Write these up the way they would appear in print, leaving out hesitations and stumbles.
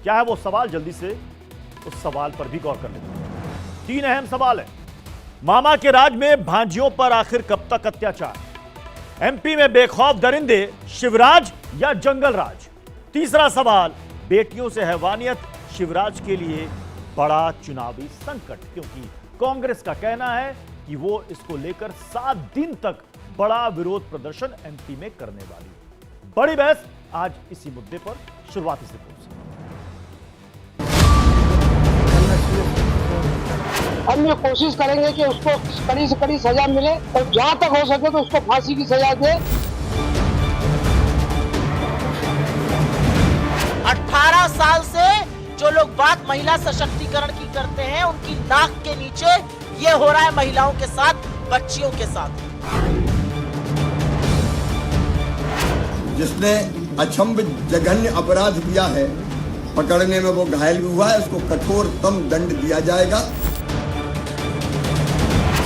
क्या है वो सवाल, जल्दी से उस सवाल पर भी गौर कर लेते हैं। 3 अहम सवाल है। मामा के राज में भांजियों पर आखिर कब तक अत्याचार? एमपी में बेखौफ दरिंदे शिवराज या जंगल राज? तीसरा सवाल, बेटियों से हैवानियत शिवराज के लिए बड़ा चुनावी संकट, क्योंकि कांग्रेस का कहना है कि वो इसको लेकर 7 दिन तक बड़ा विरोध प्रदर्शन एमपी में करने वाली है। बड़ी बहस आज इसी मुद्दे पर। शुरुआती रिपोर्ट से हम ये कोशिश करेंगे कि उसको कड़ी से कड़ी सजा मिले और जहां तक हो सके तो उसको फांसी की सजा दे। 18 साल से जो लोग बात महिला सशक्तिकरण की करते हैं, उनकी नाक के नीचे ये हो रहा है महिलाओं के साथ, बच्चियों के साथ। जिसने अक्षम्य जघन्य अपराध किया है, पकड़ने में वो घायल भी हुआ है, उसको कठोरतम दंड दिया जाएगा।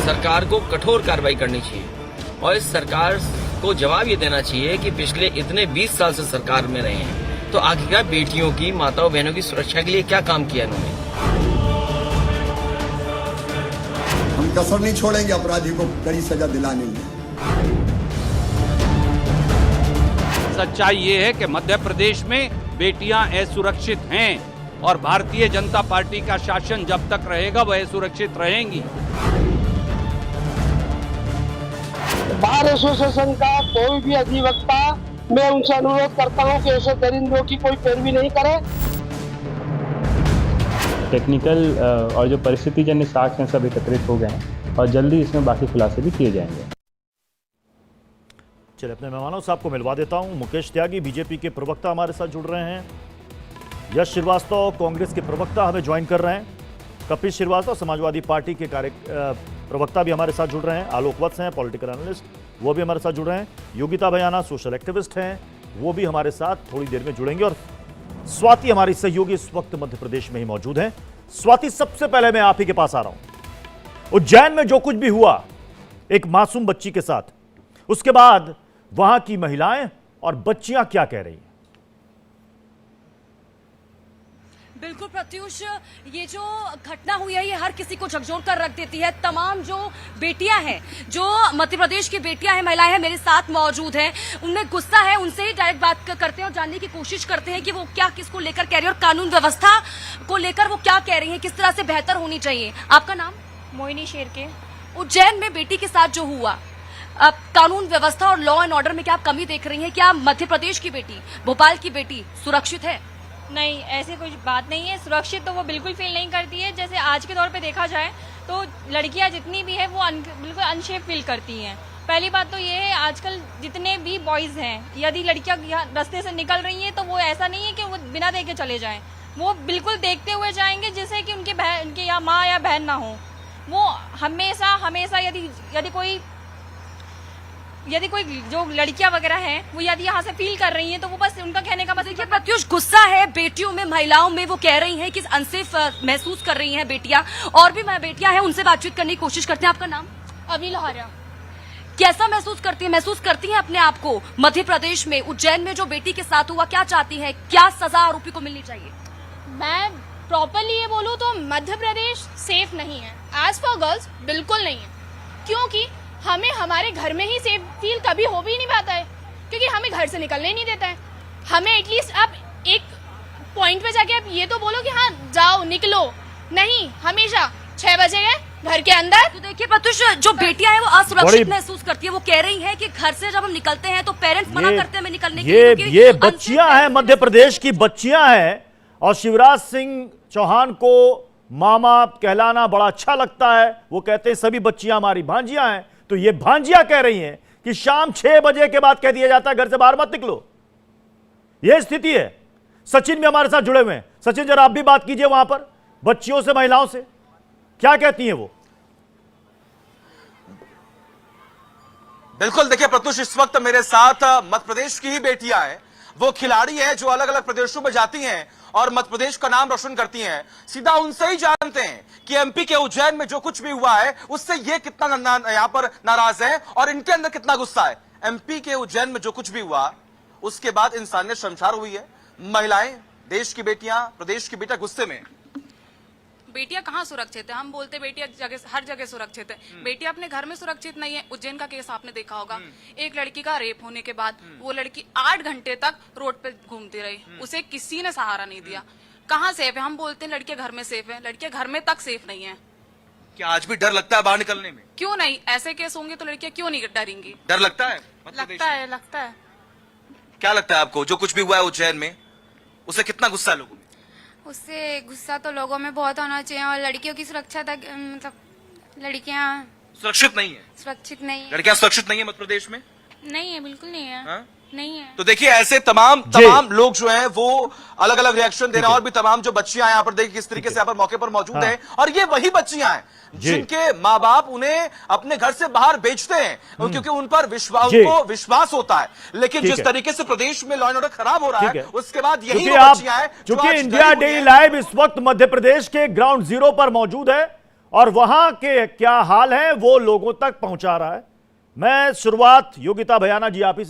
सरकार को कठोर कार्रवाई करनी चाहिए और इस सरकार को जवाब ये देना चाहिए कि पिछले इतने 20 साल से सरकार में रहे हैं तो आखिरकार बेटियों की, माताओं बहनों की सुरक्षा के लिए क्या काम किया इन्होंने। हम कसर नहीं छोड़ेंगे अपराधी को कड़ी सजा दिलाने में। सच्चाई ये है कि मध्य प्रदेश में बेटियां असुरक्षित हैं और भारतीय जनता पार्टी का शासन जब तक रहेगा वह सुरक्षित रहेंगी। बार एसोसिएशन का कोई भी अधिवक्ता, मैं उनसे अनुरोध करता हूं कि ऐसे दरिंदों की कोई पैरवी नहीं करे। टेक्निकल और जो परिस्थिति जन्य साक्ष्य हैं सब एकत्रित हो गए हैं और जल्दी इसमें बाकी खुलासे भी किए जाएंगे। चलिए अपने मेहमानों से आपको मिलवा देता हूं। मुकेश त्यागी बीजेपी के प्रवक्ता हमारे साथ जुड़ रहे हैं। यश श्रीवास्तव कांग्रेस के प्रवक्ता हमें ज्वाइन कर रहे हैं। कपिल श्रीवास्तव समाजवादी पार्टी के प्रवक्ता भी हमारे साथ जुड़ रहे हैं। आलोक वत्स हैं पॉलिटिकल एनालिस्ट, वो भी हमारे साथ जुड़ रहे हैं। योगिता भयाना सोशल एक्टिविस्ट हैं, वो भी हमारे साथ थोड़ी देर में जुड़ेंगे। और स्वाति हमारी सहयोगी इस वक्त मध्य प्रदेश में ही मौजूद हैं। स्वाति, सबसे पहले मैं आप ही के पास आ रहा हूं। उज्जैन में जो कुछ भी हुआ एक मासूम बच्ची के साथ, उसके बाद वहां की महिलाएं और बच्चियां क्या कह रही हैं? बिल्कुल प्रत्युष, ये जो घटना हुई है ये हर किसी को झकझोर कर रख देती है। तमाम जो बेटियां हैं, जो मध्य प्रदेश की बेटियां हैं, महिलाएं हैं, मेरे साथ मौजूद हैं। उनमें गुस्सा है, उनसे ही डायरेक्ट बात करते हैं और जानने की कोशिश करते हैं कि वो क्या किसको लेकर कह रही है और कानून व्यवस्था को लेकर वो क्या कह रही है, किस तरह से बेहतर होनी चाहिए। आपका नाम? मोहिनी शेरके। उज्जैन में बेटी के साथ जो हुआ, अब कानून व्यवस्था और लॉ एंड ऑर्डर में क्या आप कमी देख रही हैं? क्या मध्य प्रदेश की बेटी, भोपाल की बेटी सुरक्षित है? नहीं, ऐसी कोई बात नहीं है। सुरक्षित तो वो बिल्कुल फील नहीं करती है। जैसे आज के दौर पे देखा जाए तो लड़कियां जितनी भी है वो बिल्कुल अनसेफ फील करती हैं। पहली बात तो ये है, आजकल जितने भी बॉयज हैं, यदि लड़कियां रास्ते से निकल रही हैं तो वो ऐसा नहीं है कि वो बिना देखे चले जाएं। वो बिल्कुल देखते हुए जाएंगे, जिससे कि उनके या माँ या बहन ना हो। वो हमेशा यदि कोई जो लड़कियां वगैरह हैं वो यदि यहाँ से फील कर रही हैं तो वो बस उनका कहने का मतलब। प्रत्युष, गुस्सा है बेटियों में, महिलाओं में। वो कह रही हैं कि अनसेफ महसूस कर रही हैं बेटियां, और भी बेटियां हैं, उनसे बातचीत करने की कोशिश करते हैं। आपका नाम? अभी लोहारा। कैसा महसूस करती हैं अपने आप को मध्य प्रदेश में, उज्जैन में जो बेटी के साथ हुआ? क्या चाहती हैं, क्या सजा आरोपी को मिलनी चाहिए? मैं प्रॉपरली ये बोलूँ तो मध्य प्रदेश सेफ नहीं है। एज फॉर गर्ल्स बिल्कुल नहीं है, क्योंकि हमें हमारे घर में ही सेफ फील कभी हो भी नहीं पाता है, क्योंकि हमें घर से निकलने नहीं देता है। हमें एटलीस्ट आप एक पॉइंट पे जाके आप ये तो बोलो कि हाँ जाओ निकलो, नहीं, हमेशा 6 बजे गए घर के अंदर। तो देखिए प्रत्युष, जो बेटियां हैं वो असुरक्षित महसूस करती है। वो कह रही हैं कि घर से जब हम निकलते हैं तो पेरेंट्स मना करते हैं हमें निकलने के लिए। ये बच्चियां हैं, मध्य प्रदेश की बच्चियां हैं, और शिवराज सिंह चौहान को मामा कहलाना बड़ा अच्छा लगता है। वो कहते हैं सभी बच्चियां हमारी भांजियां हैं। तो ये भांजियां कह रही हैं कि शाम 6 बजे के बाद कह दिया जाता है घर से बाहर मत निकलो। यह स्थिति है। सचिन भी हमारे साथ जुड़े हुए हैं। सचिन, जरा आप भी बात कीजिए वहां पर बच्चियों से, महिलाओं से, क्या कहती हैं वो? बिल्कुल, देखिए प्रत्युष, इस वक्त मेरे साथ मध्य प्रदेश की ही बेटियां हैं। वो खिलाड़ी हैं जो अलग अलग प्रदेशों में जाती हैं और मध्य प्रदेश का नाम रोशन करती हैं। सीधा उनसे ही जानते हैं कि एमपी के उज्जैन में जो कुछ भी हुआ है उससे ये कितना यहाँ पर नाराज है और इनके अंदर कितना गुस्सा है। एमपी के उज्जैन में जो कुछ भी हुआ उसके बाद इंसानियत शर्मसार हुई है। महिलाएं, देश की बेटियां, प्रदेश की बेटा गुस्से में। बेटियां कहाँ सुरक्षित है? हम बोलते बेटियां हर जगह सुरक्षित है, बेटियां अपने घर में सुरक्षित नहीं है। उज्जैन का केस आपने देखा होगा, एक लड़की का रेप होने के बाद वो लड़की 8 घंटे तक रोड पे घूमती रही, उसे किसी ने सहारा नहीं दिया। कहाँ सेफ है? हम बोलते हैं लड़कियां घर में सेफ है, लड़कियां घर में तक सेफ नहीं है। क्या आज भी डर लगता है बाहर निकलने में? क्यों नहीं? ऐसे केस होंगे तो लड़कियां क्यों नहीं डरेंगी? डर लगता है? लगता है। क्या लगता है आपको जो कुछ भी हुआ है उज्जैन में, उसे कितना गुस्सा है लोगों में? उससे गुस्सा तो लोगों में बहुत होना चाहिए, और लड़कियों की सुरक्षा तक मतलब लड़कियां सुरक्षित नहीं है, सुरक्षित नहीं है। लड़कियां सुरक्षित नहीं है मध्य प्रदेश में? नहीं है, बिल्कुल नहीं है। हाँ? नहीं है। तो देखिए ऐसे तमाम लोग जो हैं वो अलग अलग रिएक्शन दे रहे हैं। और भी तमाम जो बच्चियां यहाँ पर देखिए किस तरीके से यहाँ पर मौके पर मौजूद हैं, और ये वही बच्चियां हैं जिनके माँ बाप उन्हें अपने घर से बाहर भेजते हैं क्योंकि उन पर उनको विश्वास होता है। लेकिन जिस तरीके से प्रदेश में लॉ एंड ऑर्डर खराब हो रहा है, उसके बाद यही बच्चियां हैं। चूंकि इंडिया डेली लाइव इस वक्त मध्य प्रदेश के ग्राउंड जीरो पर मौजूद है और वहां के क्या हाल है वो लोगों तक पहुंचा रहा है। मैं शुरुआत योगिता भयाना जी आप ही से